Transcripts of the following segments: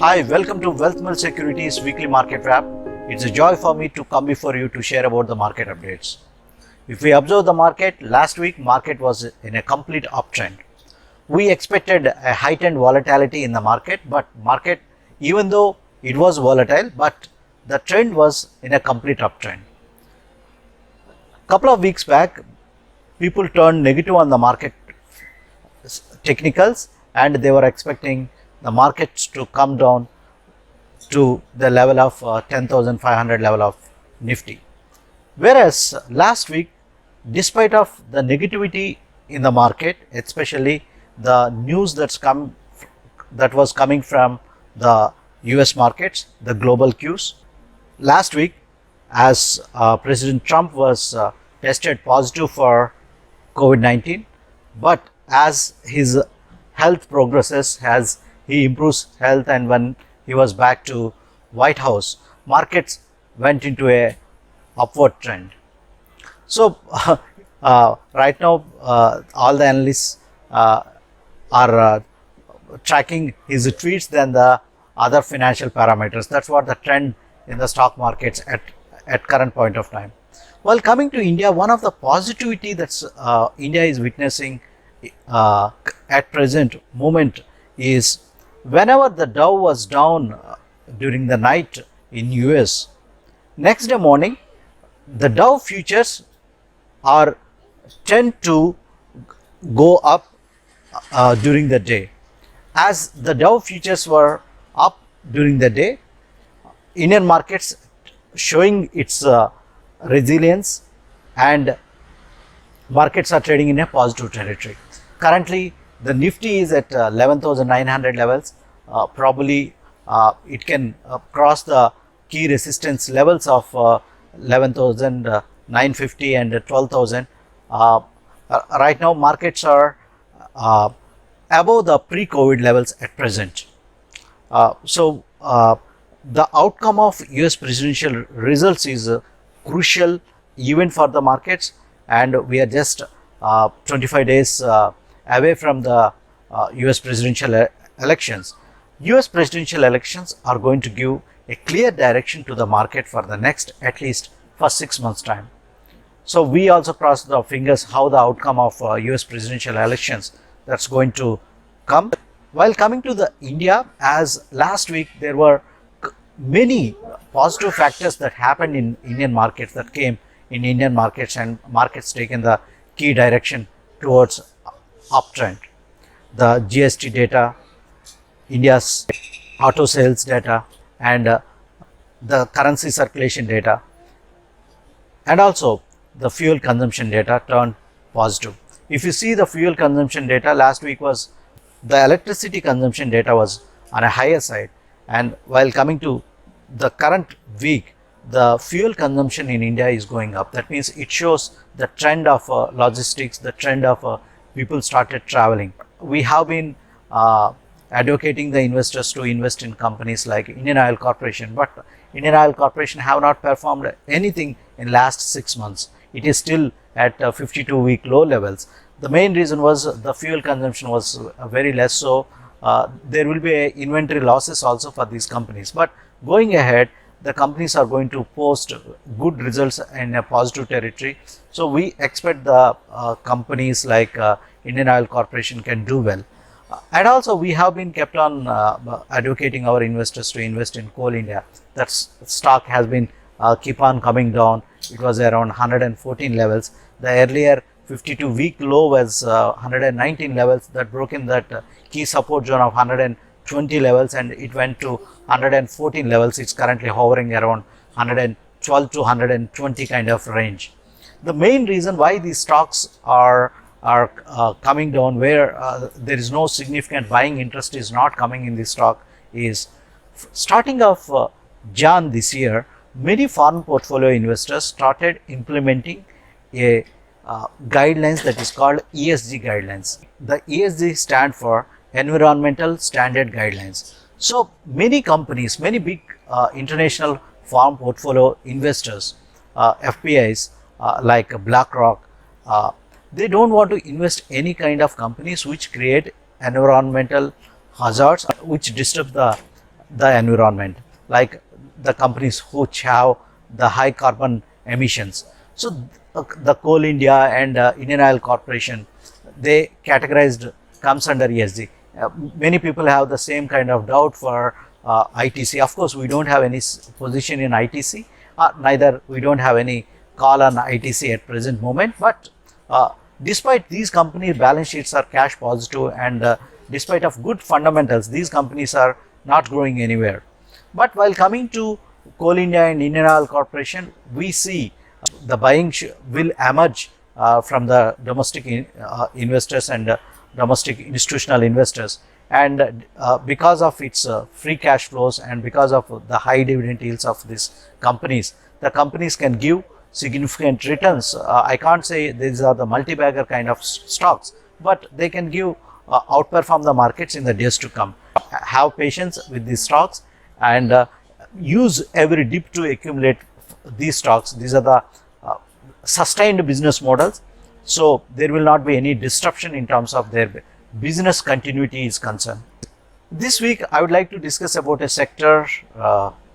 Hi, welcome to Wealth Mill Securities Weekly Market Wrap. It's a joy for me to come before you to share about the market updates. If we observe the market, last week market was in a complete uptrend. We expected a heightened volatility in the market, but market, even though it was volatile, but the trend was in a complete uptrend. Couple of weeks back, people turned negative on the market technicals and they were expecting the markets to come down to the level of 10,500 level of Nifty. Whereas last week, despite of the negativity in the market, especially the news that was coming from the US markets, the global cues, last week as President Trump was tested positive for COVID-19, but as his health progresses, as he improves health, and when he was back to White House, markets went into a upward trend. So right now all the analysts are tracking his tweets than the other financial parameters. That's what the trend in the stock markets at current point of time. While coming to India, one of the positivity that's India is witnessing at present moment is whenever the Dow was down during the night in US, next day morning the Dow futures tend to go up during the day. As the Dow futures were up during the day, Indian markets showing its resilience and markets are trading in a positive territory. Currently the Nifty is at 11,900 levels. Probably it can cross the key resistance levels of 11,950 and 12,000. Right now markets are above the pre-COVID levels at present. So the outcome of US presidential results is crucial event for the markets, and we are just 25 days away from the US presidential elections. US presidential elections are going to give a clear direction to the market for the next at least for 6 months time. So we also cross the fingers how the outcome of US presidential elections that's going to come. While coming to the India, as last week there were many positive factors that happened in Indian markets, that came in Indian markets, and markets taken the key direction towards uptrend. The GST data, India's auto sales data, and the currency circulation data, and also the fuel consumption data turned positive. If you see the fuel consumption data, last week was the electricity consumption data was on a higher side, and while coming to the current week, the fuel consumption in India is going up. That means it shows the trend of logistics, the trend of people started traveling. We have been advocating the investors to invest in companies like Indian Oil Corporation, but Indian Oil Corporation have not performed anything in last 6 months. It is still at 52-week low levels. The main reason was the fuel consumption was very less, so there will be inventory losses also for these companies. But going ahead, the companies are going to post good results in a positive territory. So we expect the companies like Indian Oil Corporation can do well. And also we have been kept on advocating our investors to invest in Coal India. That stock has been keep on coming down. It was around 114 levels. The earlier 52-week low was 119 levels, that broke in that key support zone of 120 levels, and it went to 114 levels. It's currently hovering around 112 to 120 kind of range. The main reason why these stocks are coming down, where there is no significant buying interest is not coming in this stock, is starting of Jan this year, many foreign portfolio investors started implementing a guidelines that is called ESG guidelines. The ESG stand for Environmental Standard Guidelines. So many companies, many big international foreign portfolio investors, FPIs like BlackRock, they don't want to invest any kind of companies which create environmental hazards, which disturb the the environment, like the companies which have the high carbon emissions. So the Coal India and Indian Oil Corporation, they categorized comes under ESG. Many people have the same kind of doubt for ITC. Of course, we don't have any position in ITC, neither we don't have any call on ITC at present moment, but despite these company balance sheets are cash positive, and despite of good fundamentals, these companies are not growing anywhere. But while coming to Coal India and Indian Oil Corporation, we see the buying will emerge from the domestic investors and domestic institutional investors, and because of its free cash flows and because of the high dividend yields of these companies, the companies can give significant returns. I can't say these are the multi-bagger kind of stocks, but they can give outperform the markets in the days to come. Have patience with these stocks and use every dip to accumulate these stocks. These are the sustained business models, so there will not be any disruption in terms of their business continuity is concerned. This week I would like to discuss about a sector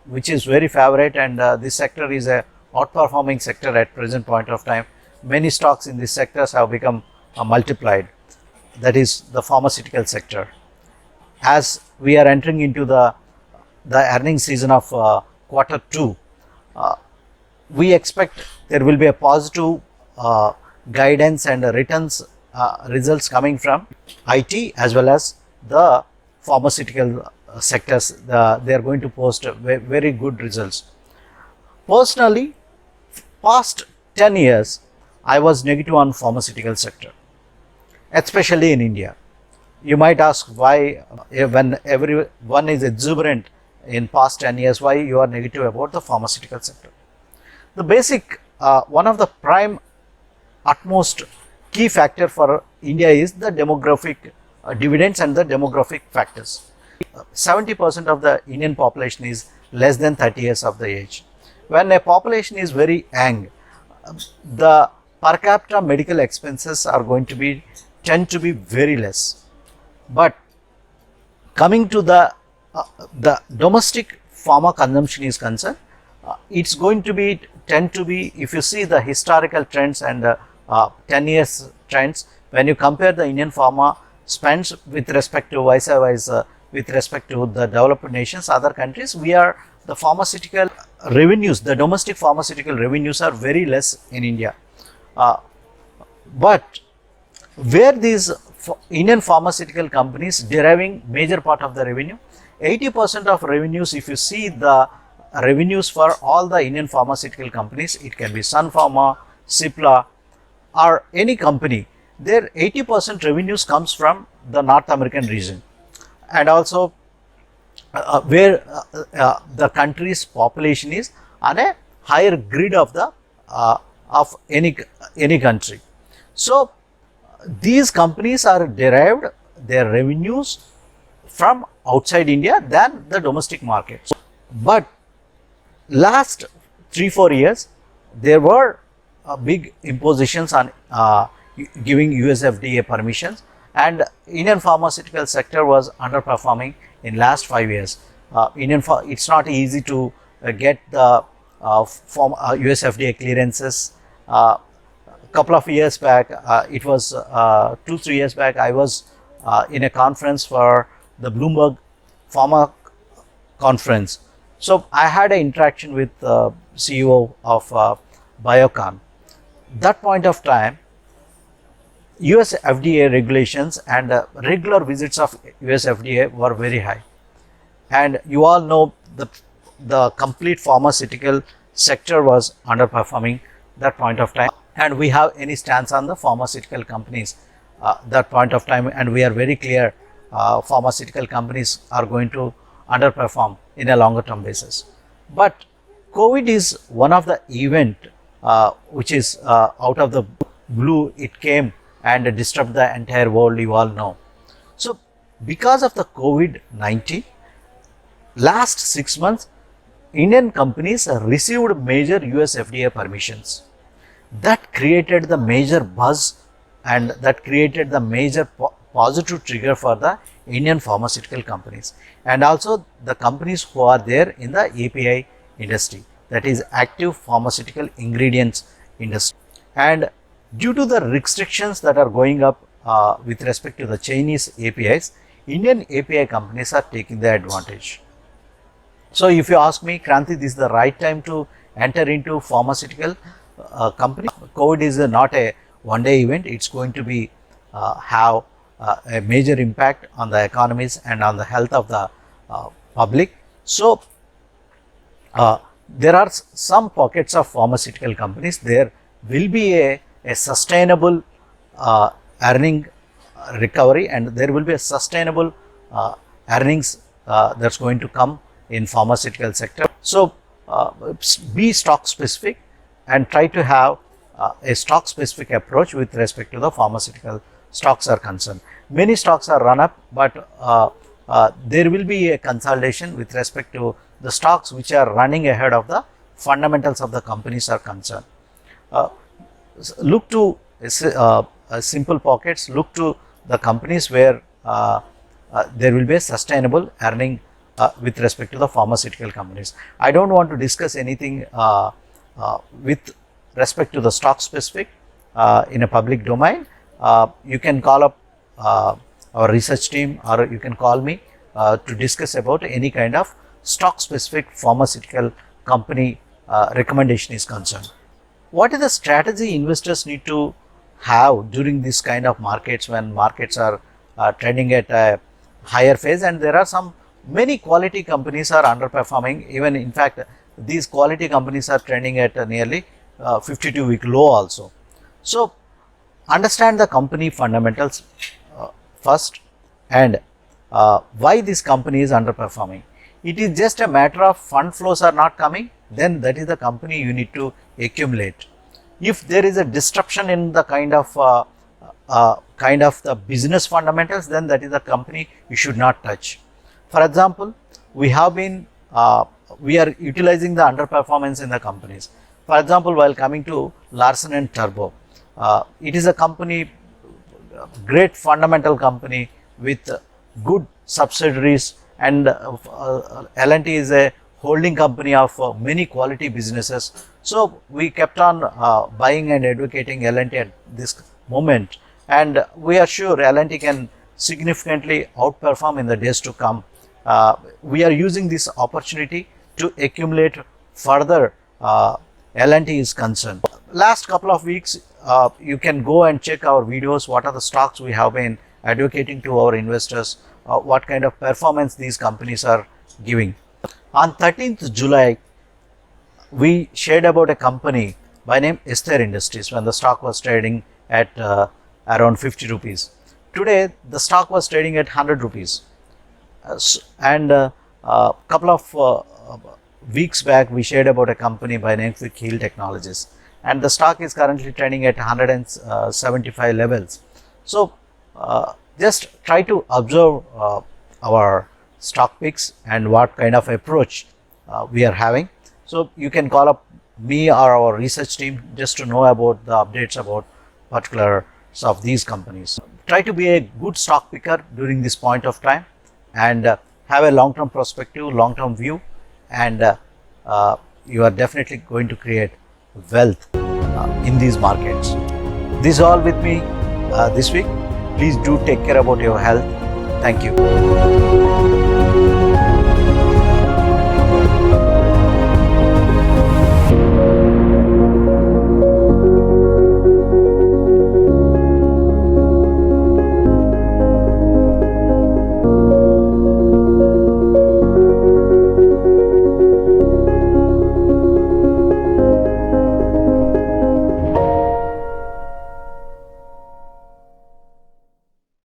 which is very favorite, and this sector is a outperforming sector at present point of time. Many stocks in these sectors have become multiplied, that is the pharmaceutical sector. As we are entering into the earnings season of quarter 2, we expect there will be a positive guidance and returns results coming from IT as well as the pharmaceutical sectors. They are going to post very good results. Personally, past 10 years, I was negative on pharmaceutical sector, especially in India. You might ask why, when everyone is exuberant in past 10 years, why you are negative about the pharmaceutical sector. The basic, one of the prime utmost key factor for India is the demographic dividends and the demographic factors. 70% of the Indian population is less than 30 years of the age. When a population is very young, the per capita medical expenses are going to tend to be very less. But coming to the domestic pharma consumption is concerned, it's going to tend to be, if you see the historical trends and 10 years trends, when you compare the Indian pharma spends with respect to vice versa, with respect to the developed nations, other countries, the pharmaceutical revenues, the domestic pharmaceutical revenues are very less in India. But where these Indian pharmaceutical companies deriving major part of the revenue, 80% of revenues, if you see the revenues for all the Indian pharmaceutical companies, it can be Sun Pharma, Cipla or any company, their 80% revenues comes from the North American region, and also where the country's population is on a higher grid of the of any country. So these companies are derived their revenues from outside India than the domestic market. But last 3-4 years there were big impositions on giving US FDA permissions, and Indian pharmaceutical sector was underperforming in last 5 years. It's not easy to get the US FDA clearances. Couple of years back, it was 2-3 years back, I was in a conference for the Bloomberg Pharma conference. So I had an interaction with CEO of Biocon. That point of time, US FDA regulations and regular visits of US FDA were very high, and you all know the complete pharmaceutical sector was underperforming that point of time, and we have any stance on the pharmaceutical companies that point of time, and we are very clear pharmaceutical companies are going to underperform in a longer term basis. But COVID is one of the event which is out of the blue, it came and disrupt the entire world, you all know. So because of the COVID-19, last 6 months, Indian companies received major US FDA permissions. That created the major buzz, and that created the major positive trigger for the Indian pharmaceutical companies, and also the companies who are there in the API industry, that is active pharmaceutical ingredients industry. And due to the restrictions that are going up with respect to the Chinese APIs, Indian API companies are taking the advantage. So if you ask me, Kranti, this is the right time to enter into pharmaceutical company. COVID is not a one-day event. It's going to be have a major impact on the economies and on the health of the public. So there are some pockets of pharmaceutical companies. There will be a sustainable earning recovery, and there will be a sustainable earnings that's going to come in pharmaceutical sector. So be stock specific and try to have a stock specific approach with respect to the pharmaceutical stocks are concerned. Many stocks are run up, but there will be a consolidation with respect to the stocks which are running ahead of the fundamentals of the companies are concerned. Look to simple pockets, look to the companies where there will be a sustainable earning with respect to the pharmaceutical companies. I don't want to discuss anything with respect to the stock specific in a public domain. You can call up our research team, or you can call me to discuss about any kind of stock specific pharmaceutical company recommendation is concerned. What is the strategy investors need to have during this kind of markets, when markets are trending at a higher phase, and there are some many quality companies are underperforming. Even in fact, these quality companies are trending at nearly 52-week low also. So understand the company fundamentals first, and why this company is underperforming. It is just a matter of fund flows are not coming, then that is the company you need to accumulate. If there is a disruption in the kind of the business fundamentals, then that is the company you should not touch. For example, we have been we are utilizing the underperformance in the companies. For example, while coming to Larsen and Turbo, it is a company, great fundamental company with good subsidiaries, and L&T is a holding company of many quality businesses. So we kept on buying and advocating L&T at this moment, and we are sure L&T can significantly outperform in the days to come. We are using this opportunity to accumulate further L&T is concerned. Last couple of weeks, you can go and check our videos, what are the stocks we have been advocating to our investors, what kind of performance these companies are giving. On 13th July, we shared about a company by name Ester Industries when the stock was trading at around 50 rupees. Today, the stock was trading at 100 rupees. And a couple of weeks back, we shared about a company by name Quick Heal Technologies, and the stock is currently trading at 175 levels. So just try to observe our stock picks and what kind of approach we are having. So you can call up me or our research team just to know about the updates about particulars of these companies. Try to be a good stock picker during this point of time, and have a long-term perspective, long-term view, and you are definitely going to create wealth in these markets. This is all with me this week. Please do take care about your health. Thank you.